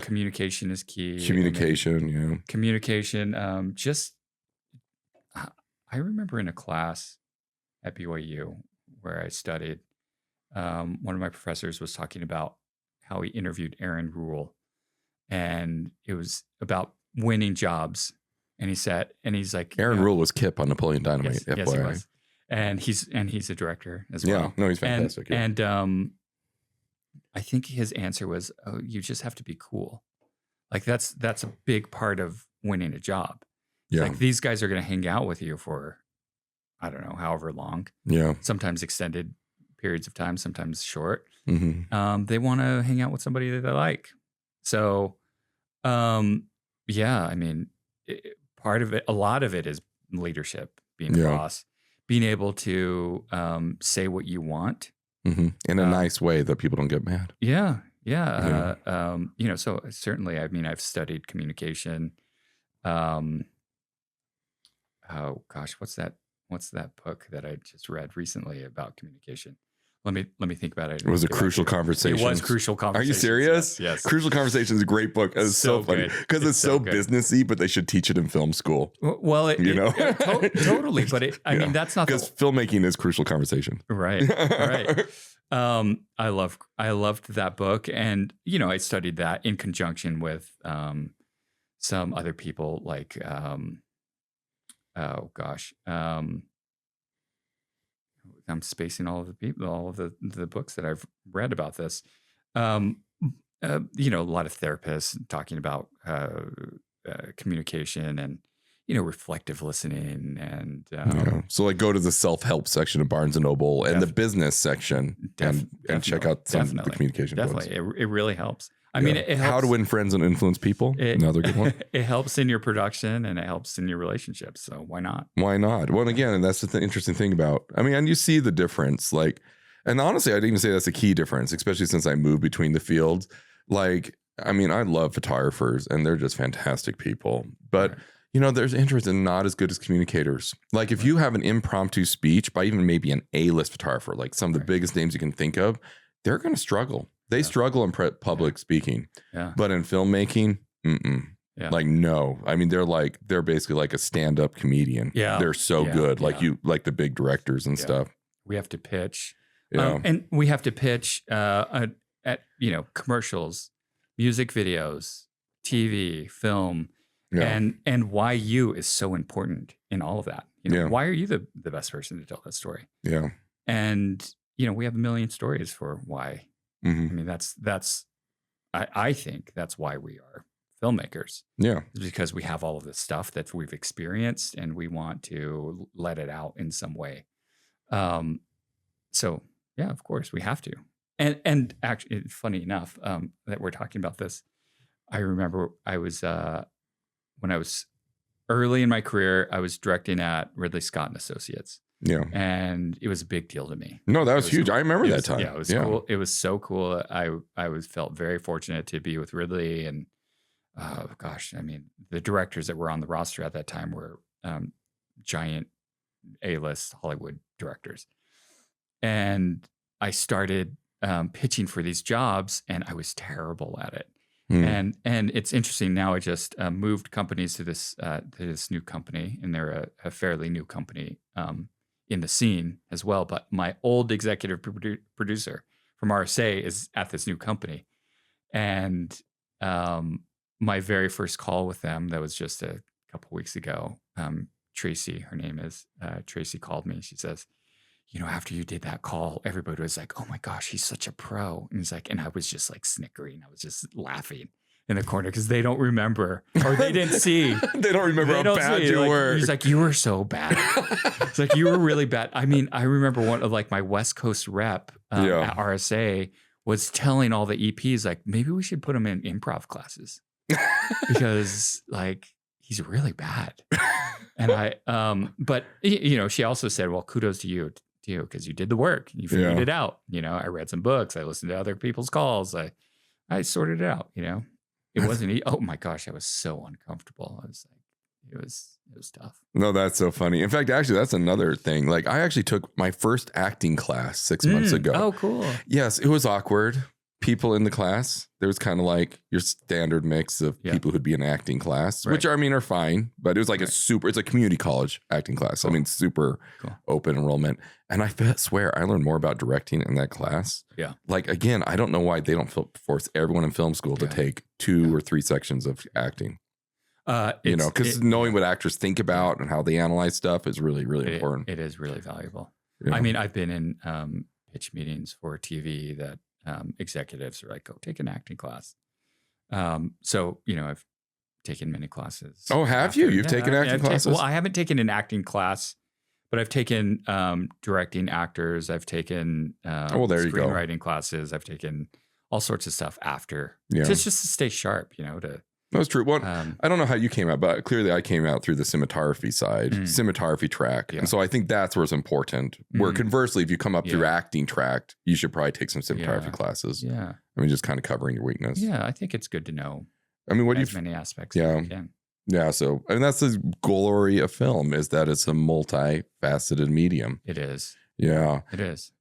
communication is key. Communication. Communication. I remember in a class at BYU where I studied, one of my professors was talking about how he interviewed Aaron Rule, and it was about winning jobs. And he's like, Aaron Rule was Kip on Napoleon Dynamite. Yes, he was. And he's a director as well. Yeah, no, he's fantastic. And I think his answer was, "Oh, you just have to be cool." Like that's a big part of winning a job. Yeah. Like these guys are going to hang out with you for, I don't know, however long. Yeah. Sometimes extended periods of time, sometimes short. Mm-hmm. They want to hang out with somebody that they like. So, yeah, I mean, part of it, a lot of it is leadership, being a boss, being able to say what you want. Mm-hmm. In a nice way that people don't get mad. Yeah. So certainly, I mean, I've studied communication. Oh gosh, what's that book that I just read recently about communication? Let me think about it. It was a Crucial Conversation. It was Crucial Conversation. Are you serious? Yes. Crucial Conversation is a great book. It's so funny because it's so businessy, but they should teach it in film school. Well, totally. But I mean, that's not because filmmaking is Crucial Conversation. Right. I loved that book, and I studied that in conjunction with some other people like I'm spacing all of the people, all of the books that I've read about this. A lot of therapists talking about communication and reflective listening and so like go to the self-help section of Barnes and Noble and the business section and check out some of the communication books. It really helps. I mean, it helps. How to Win Friends and Influence People. Another good one. It helps in your production and it helps in your relationships. So why not? Why not? Well, again, and that's the interesting thing about, I mean, and you see the difference. Like, and honestly, I'd even say that's a key difference, especially since I moved between the fields. Like, I mean, I love photographers and they're just fantastic people. But, there's interest in not as good as communicators. Like if you have an impromptu speech by even maybe an A-list photographer, like some of the biggest names you can think of, they're going to struggle. They struggle in public speaking, but in filmmaking, like no. I mean, they're basically like a stand-up comedian. Yeah, they're so good. Like like the big directors and stuff. We have to pitch, and we have to pitch at commercials, music videos, TV, film, and why you is so important in all of that. Why are you the best person to tell that story? Yeah, and we have a million stories for why. Mm-hmm. I mean, I think that's why we are filmmakers. Yeah. It's because we have all of this stuff that we've experienced and we want to let it out in some way. So yeah, of course we have to. And actually, funny enough, that we're talking about this, I remember I was, when I was early in my career, I was directing at Ridley Scott and Associates. Yeah. And it was a big deal to me. No, that was huge. Cool. I remember that time. Yeah, it was cool. It was so cool. I felt very fortunate to be with Ridley and I mean, the directors that were on the roster at that time were giant A-list Hollywood directors. And I started pitching for these jobs and I was terrible at it. And it's interesting now. I just moved companies to this new company, and they're a fairly new company in the scene as well. But my old executive producer from RSA is at this new company. And my very first call with them, that was just a couple weeks ago, Tracy, her name is, Tracy called me. She says, after you did that call, everybody was like, oh my gosh, he's such a pro. And he's like, and I was just like snickering. I was just laughing in the corner because they don't remember, or they didn't see. They don't remember how bad you were. He's like, you were so bad. It's like, you were really bad. I mean, I remember one of like my West Coast rep at RSA was telling all the EPs, like, maybe we should put him in improv classes because like, he's really bad. And but she also said, well, kudos to you because you did the work. You figured it out. I read some books. I listened to other people's calls. I sorted it out. It wasn't. Oh my gosh, I was so uncomfortable. I was like, it was tough. No, that's so funny. In fact, actually, that's another thing. Like, I actually took my first acting class 6 months ago. Oh, cool. Yes, it was awkward. people in the class. There was kind of like your standard mix of people who'd be in acting class, which I mean are fine, but it was like it's a community college acting class. Cool. I mean, super open enrollment. And I swear I learned more about directing in that class. Yeah. Like, again, I don't know why they don't force everyone in film school to take 2 or 3 sections of acting. Because knowing what actors think about and how they analyze stuff is really, really important. It is really valuable. Yeah. I mean, I've been in pitch meetings for TV that executives are like, go take an acting class. So, I've taken many classes. Oh, have you? You've taken acting classes? Well, I haven't taken an acting class, but I've taken directing actors. I've taken screenwriting classes. I've taken all sorts of stuff after. Yeah. Just to stay sharp, That's true. Well, I don't know how you came out, but clearly I came out through the cinematography side, cinematography track. Yeah. And so I think that's where it's important. Where conversely, if you come up through acting track, you should probably take some cinematography classes. Yeah. I mean, just kind of covering your weakness. Yeah, I think it's good to know. I mean, many aspects as you can. Yeah. So, I mean, that's the glory of film, is that it's a multifaceted medium. It is. Yeah. It is.